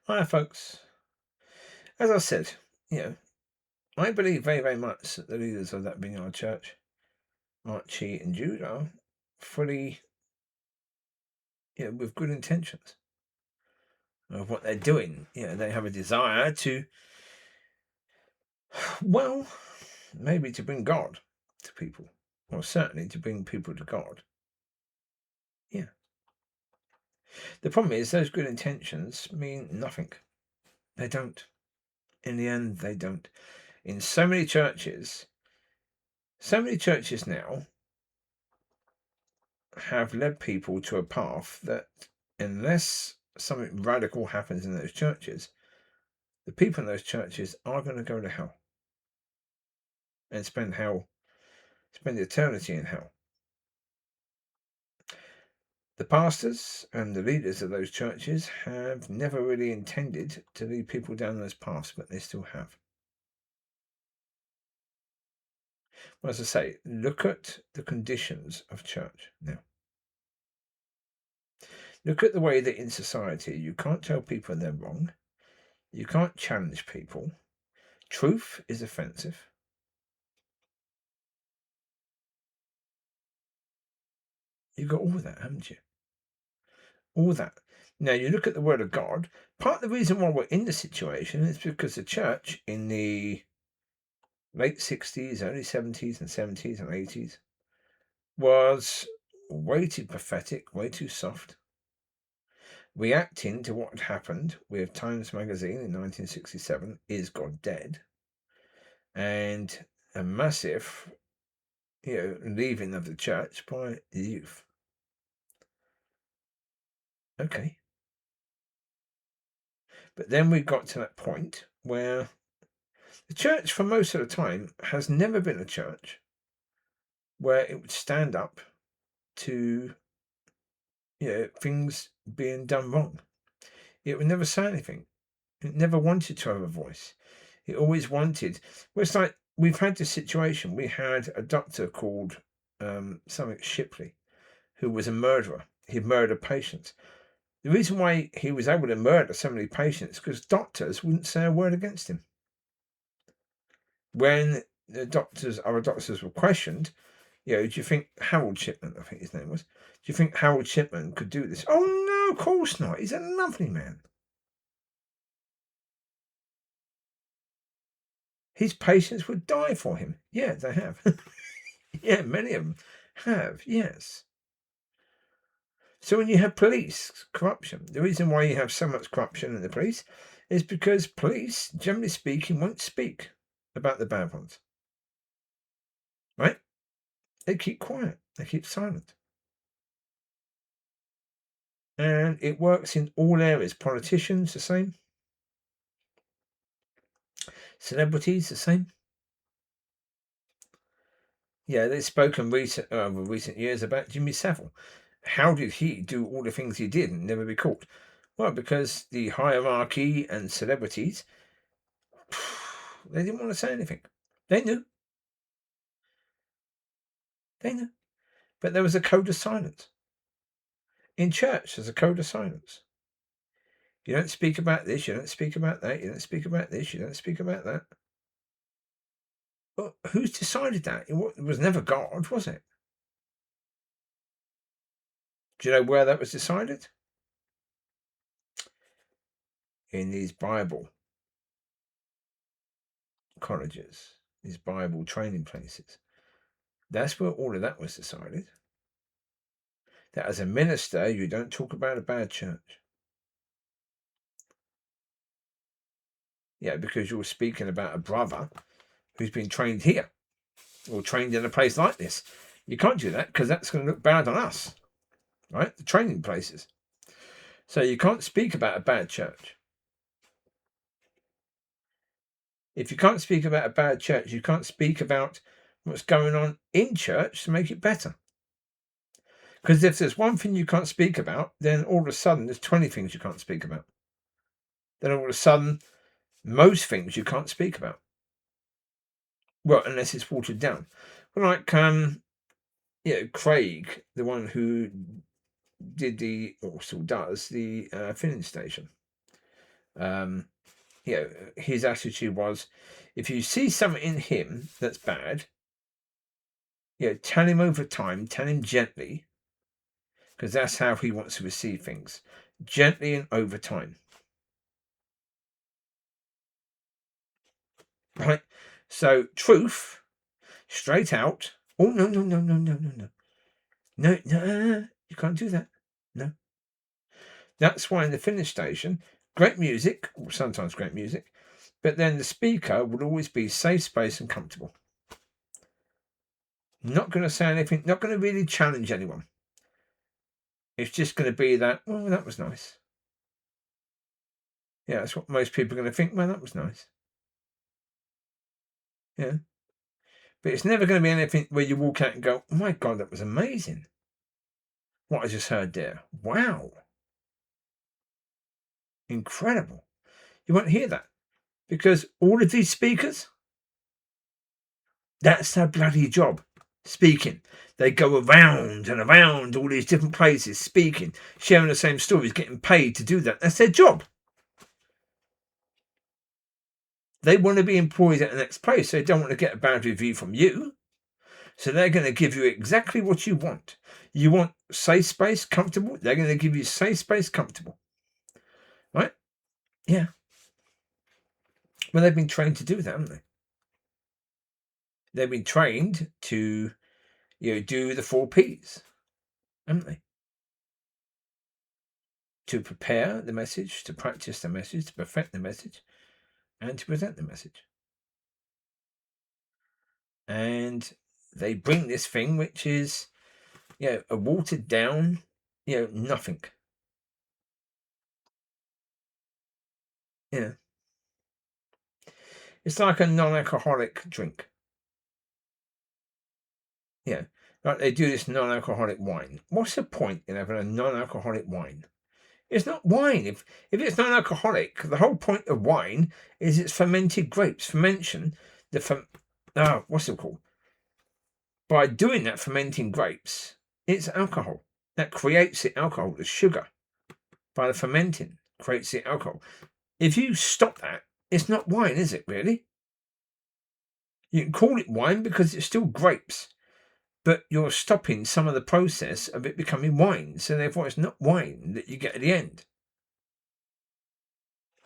Hi, folks. As I said, I believe very, very much that the leaders of that Vineyard Church, Archie and Jude, are fully, with good intentions of what they're doing. They have a desire to, well, maybe to bring God to people, or certainly to bring people to God. Yeah. The problem is those good intentions mean nothing. They don't. In the end, they don't. In so many churches now have led people to a path that, unless something radical happens in those churches, the people in those churches are going to go to hell and spend eternity in hell. The pastors and the leaders of those churches have never really intended to lead people down those paths, but they still have. Well, as I say, look at the conditions of church now. Look at the way that in society you can't tell people they're wrong. You can't challenge people. Truth is offensive. You've got all of that, haven't you? All that. Now, you look at the Word of God. Part of the reason why we're in the situation is because the church in the late 60s, early 70s and 80s was way too pathetic, way too soft, reacting to what had happened with Times magazine in 1967, Is God Dead? And a massive, leaving of the church by the youth. Okay. But then we got to that point where the church, for most of the time, has never been a church where it would stand up to things being done wrong. It would never say anything. It never wanted to have a voice. It always wanted. Well, it's like we've had this situation. We had a doctor called something Shipley, who was a murderer. He murdered patients. The reason why he was able to murder so many patients because doctors wouldn't say a word against him. When other doctors were questioned, do you think Harold Shipman, I think his name was, do you think Harold Shipman could do this? Oh, no, of course not. He's a lovely man. His patients would die for him. Yeah, they have. Yeah, many of them have, yes. So when you have police corruption, the reason why you have so much corruption in the police is because police, generally speaking, won't speak about the bad ones. Right? They keep quiet. They keep silent. And it works in all areas. Politicians, the same. Celebrities, the same. Yeah, they've spoken recent years about Jimmy Savile. How did he do all the things he did and never be caught? Well, because the hierarchy and celebrities, they didn't want to say anything. They knew. They knew. But there was a code of silence. In church, there's a code of silence. You don't speak about this, you don't speak about that, you don't speak about this, you don't speak about that. Well, who's decided that? It was never God, was it? Do you know where that was decided? In these Bible colleges, these Bible training places. That's where all of that was decided. That as a minister, you don't talk about a bad church. Yeah, because you're speaking about a brother who's been trained here or trained in a place like this. You can't do that because that's going to look bad on us, right? The training places. So you can't speak about a bad church. If you can't speak about a bad church, you can't speak about what's going on in church to make it better. Because if there's one thing you can't speak about, then all of a sudden there's 20 things you can't speak about. Then all of a sudden, most things you can't speak about. Well, unless it's watered down. Well, like, Craig, the one who did or still does, the filling station. His attitude was, if you see something in him that's bad, tell him over time, tell him gently, because that's how he wants to receive things, gently and over time. Right? So truth, straight out. Oh, no. No, you can't do that. No. That's why in the finish station, great music, or sometimes great music, but then the speaker would always be safe space and comfortable. Not going to say anything, not going to really challenge anyone. It's just going to be that, oh, that was nice. Yeah, that's what most people are going to think. Well, that was nice. Yeah. But it's never going to be anything where you walk out and go, oh my God, that was amazing. What I just heard there. Wow. Incredible. You won't hear that because all of these speakers, that's their bloody job. Speaking. They go around and around all these different places, speaking, sharing the same stories, getting paid to do that. That's their job. They want to be employed at the next place. They don't want to get a bad review from you. So they're going to give you exactly what you want. You want safe space, comfortable. They're going to give you safe space, comfortable. Right? Yeah. Well, they've been trained to do that, haven't they? They've been trained to, do the 4 Ps, haven't they? To prepare the message, to practice the message, to perfect the message, and to present the message. And they bring this thing which is, a watered down, nothing. Yeah. It's like a non-alcoholic drink. Yeah. Like they do this non-alcoholic wine. What's the point in having a non-alcoholic wine? It's not wine. If it's non-alcoholic, the whole point of wine is it's fermented grapes. Fermentation, what's it called? By doing that, fermenting grapes, it's alcohol. That creates the alcohol, the sugar. By the fermenting, creates the alcohol. If you stop that, it's not wine, is it really? You can call it wine because it's still grapes, but you're stopping some of the process of it becoming wine. So therefore, it's not wine that you get at the end.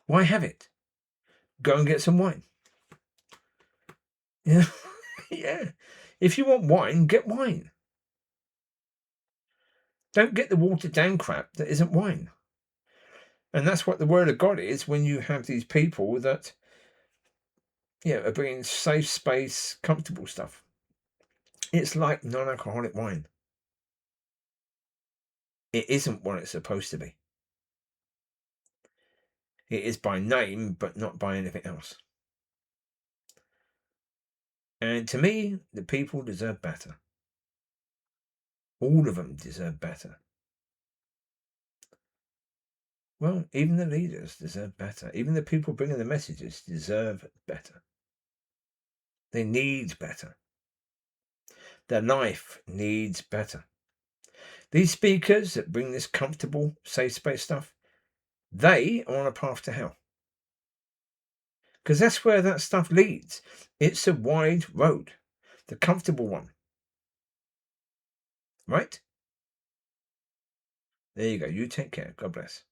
Why have it? Go and get some wine. Yeah. Yeah. If you want wine, get wine. Don't get the watered down crap that isn't wine. And that's what the word of God is when you have these people that, are bringing safe space, comfortable stuff. It's like non-alcoholic wine. It isn't what it's supposed to be. It is by name, but not by anything else. And to me, the people deserve better. All of them deserve better. Well, even the leaders deserve better. Even the people bringing the messages deserve better. They need better. Their life needs better. These speakers that bring this comfortable, safe space stuff, they are on a path to hell. Because that's where that stuff leads. It's a wide road, the comfortable one. Right? There you go. You take care. God bless.